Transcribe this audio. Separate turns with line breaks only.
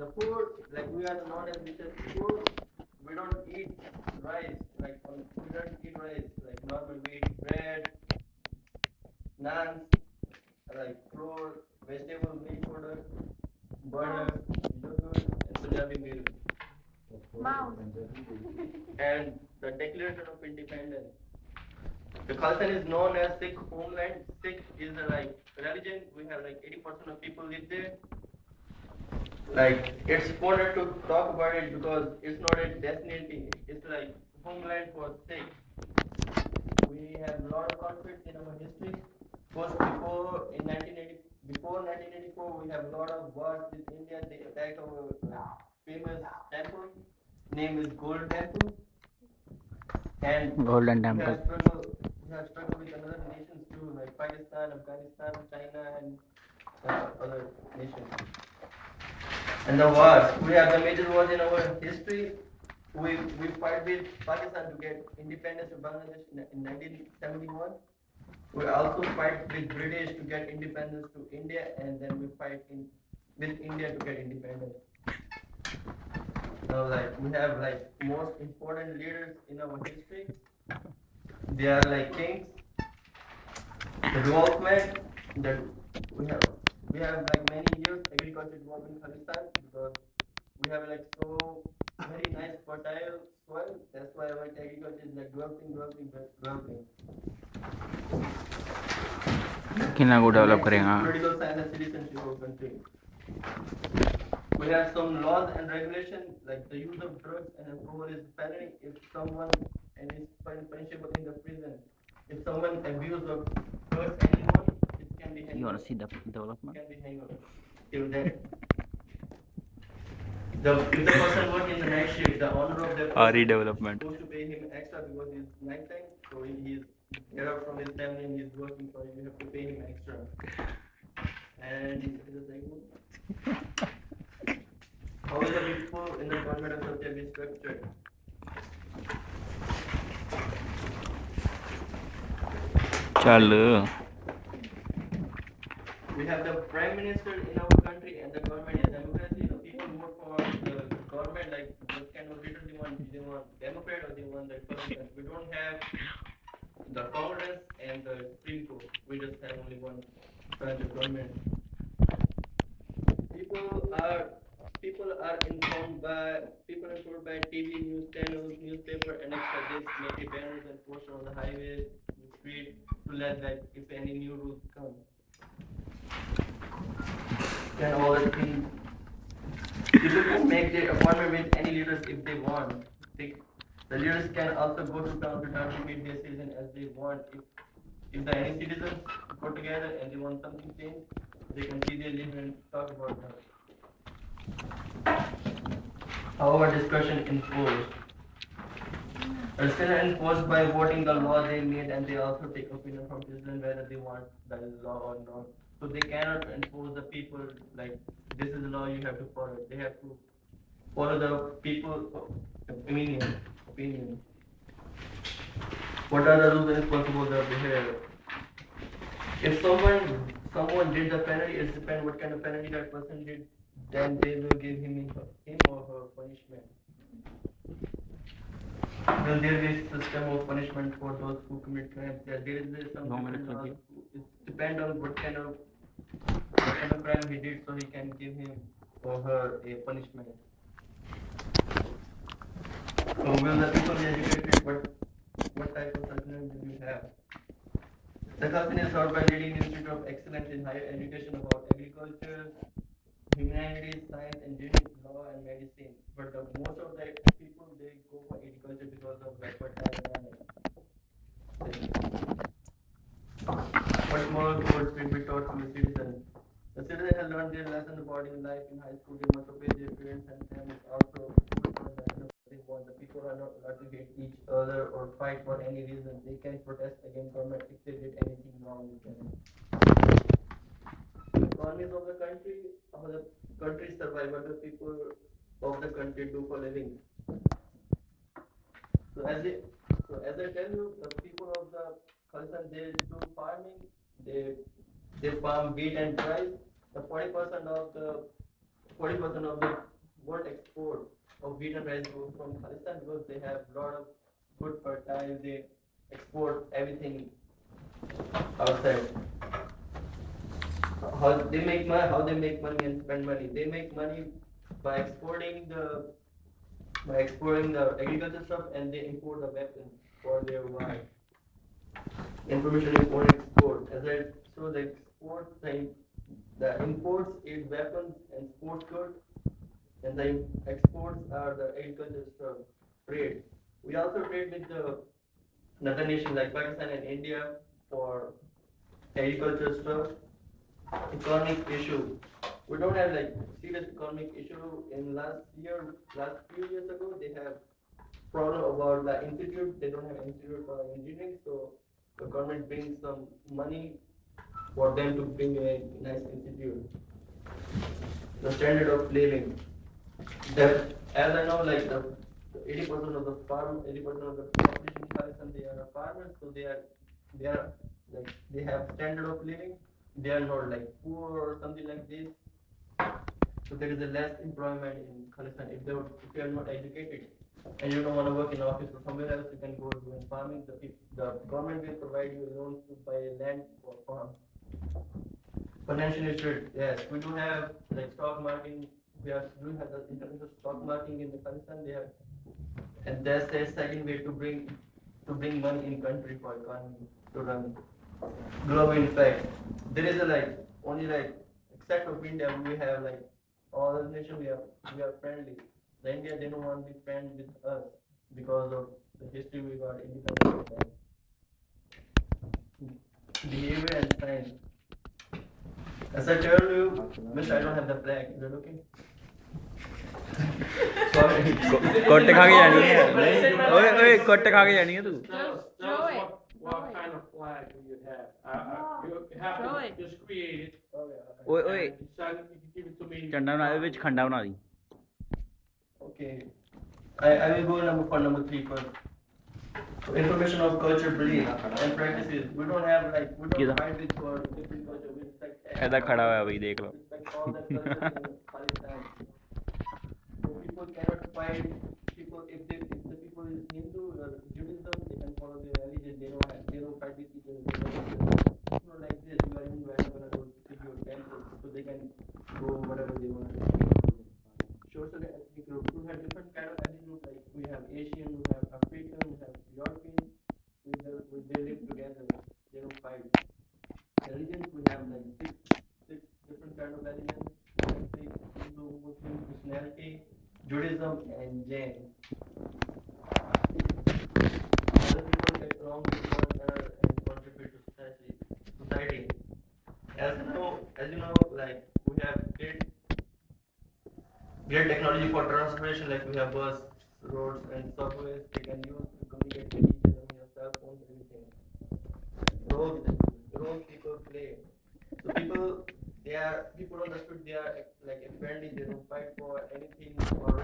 the food, like we are known as richest food. We don't eat rice, we don't eat rice. Like normal, we eat bread, naans, like fruit, vegetable, milk powder, butter, yogurt, and Punjabi meal.
Mouse.
And the Declaration of Independence. The Khalistan is known as Sikh homeland. Sikh is like religion. We have like 80% of people live there. Like it's important to talk about it because it's not a destination. It's like homeland for Sikhs. We have a lot of conflicts in our history. First, before 1984, we have a lot of wars with India. They attacked our famous temple. Name is Gold Temple. And
Golden
we
Temple.
have struggled. We have struggled with another nations too, like Pakistan, Afghanistan, China, and other nations. And the wars. We have the major wars in our history. We fight with Pakistan to get independence of Bangladesh in 1971. We also fight with British to get independence to India, and then we fight with India to get independence. Now, like we have like most important leaders in our history. They are like kings, the development that we have. We have like many years agriculture development in Khalistan because we have like so very nice fertile soil. That's why our agriculture is like developing.
कितना को
And
develop
next is
करेगा
political science and citizenship of country. We have some laws and regulations like the use of drugs and alcohol is felony if someone and is punishable in the prison. If someone abuse or hurts anyone, it can be
you want
hanged.
to see the development
Can be hanged till then. If the person work in the night shift, the owner of the person is
development
supposed to pay him extra because it's night time, so he is get out from his family and he's working, so you have to pay him extra. And how is the people in the government of Satya be structured?
चल
We have the prime minister in our country and the government is democracy. The people vote for the government, like what kind of leader they want. They want Democrat or they want the Republican. We don't have the Congress and the Supreme Court. We just have only one branch of government. People are informed by TV, news channels, newspaper, and extra discs, make banners and posters on the highways, the street to let that if any new rules come. Can all the things people can make their appointment with any leaders if they want. The leaders can also go to town to meet their citizens as they want. If the any citizens go together and they want something changed, they can see their leader and talk about that. However, discussion enforced. Are still enforced by voting the law they made, and they also take opinion from citizens whether they want the law or not. So they cannot enforce the people like this is the law you have to follow. They have to follow the people opinion. What are the rules and responsibilities of behavior? If someone did the penalty, it depends what kind of penalty that person did, then they will give him or her punishment. Will there be a system of punishment for those who commit crimes? Yeah, there is some different laws. It depends on what kind of crime he did, so he can give him or her a punishment. So will the people be educated? What type of assessment do you have? The company is held by leading institute of excellence in higher education about agriculture, humanities, science, engineering, law, and medicine. But most of the people they go for agriculture because of fertile land. What moral codes will be taught to the citizens? The citizen has learned their lesson about in life in high school. They must obey their parents and families. Also, they want the people are not allowed to hate each other or fight for any reason. They can protest against government if they did anything wrong with them. The economies of the country, how the country survive, what the people of the country do for living. So as I tell you, the people of the Khalistan they do farming, they farm wheat and rice. The 40% of the won't export of wheat and rice from Khalistan because they have a lot of good fertile. They export everything outside. How they make money? How they make money and spend money? They make money by exporting the agriculture stuff, and they import the weapons for their war. Information import and export. As I so the export the imports is weapons and sports goods, and the exports are the agriculture stuff. Trade. We also trade with the other nations like Pakistan and India for agriculture stuff. Economic issue. We don't have like serious economic issue in last few years ago. They have problem about the institute. They don't have institute for engineering, so the government brings some money for them to bring a nice institute. The standard of living. That as I know, like the 80% of the 80% of the population in Pakistan, they are farmers, so they are like they have standard of living. They are not like poor or something like this. So there is a less employment in Khalistan. If you are not educated and you don't want to work in office or somewhere else, you can go do farming. The government will provide you loans to buy land for farm. Financial institute, yes, we do have like stock marketing. Do have the international stock marketing in the Khalistan. They have, and that's the second way to bring money in country for economy to run global impact. There is a like only like except of India we have like all the nation we are friendly. The India they don't want to be friends with us because of the history we got independence and behavior and science. As I told you, Miss, I don't have the flag. Is that okay? Sorry.
ਕੁੱਟ ਖਾ ਕੇ ਜਾਣੀ ਹੈ ਓਏ ਓਏ ਕੁੱਟ ਖਾ ਕੇ ਜਾਣੀ ਹੈ ਤੂੰ
Throw it.
What kind of flag do you have? You have
Throw
to
it.
just create it.
ਓਏ ਓਏ
And send, you can give it to me.
ਝੰਡਾ ਬਣਾ ਦੇ ਵਿੱਚ ਖੰਡਾ ਬਣਾ ਦੀ
Okay. I will go number 3 first. So information of culture, belief, and practices. We don't
Kida?
fight with for different culture. We respect
ਐਦਾ ਖੜਾ ਹੋਇਆ ਬਈ ਦੇਖ ਲਓ
respect all that culture in Pakistan. So people cannot fight people if the people is Hindu or Judaism, they can follow their religion. They don't fight with each other. It's not like this. You are Hindu, I'm gonna go to your temple, so they can go whatever they want to do. Social ethnic group. We have different kind of ethnic group. Like we have Asian, we have African, we have European. They live together. They don't fight. Religions we have like six different kind of religions. Sikh, Hindu, Muslim, Christianity, Judaism, and Jain. Other people get along with one another and contribute to society. As you know, like we have great technology for transportation. Like we have bus, roads, and subways. They can use to communicate with each other. We have cell phones, everything. Roles people play. So people on the street they are like friendly. They don't fight for anything or risk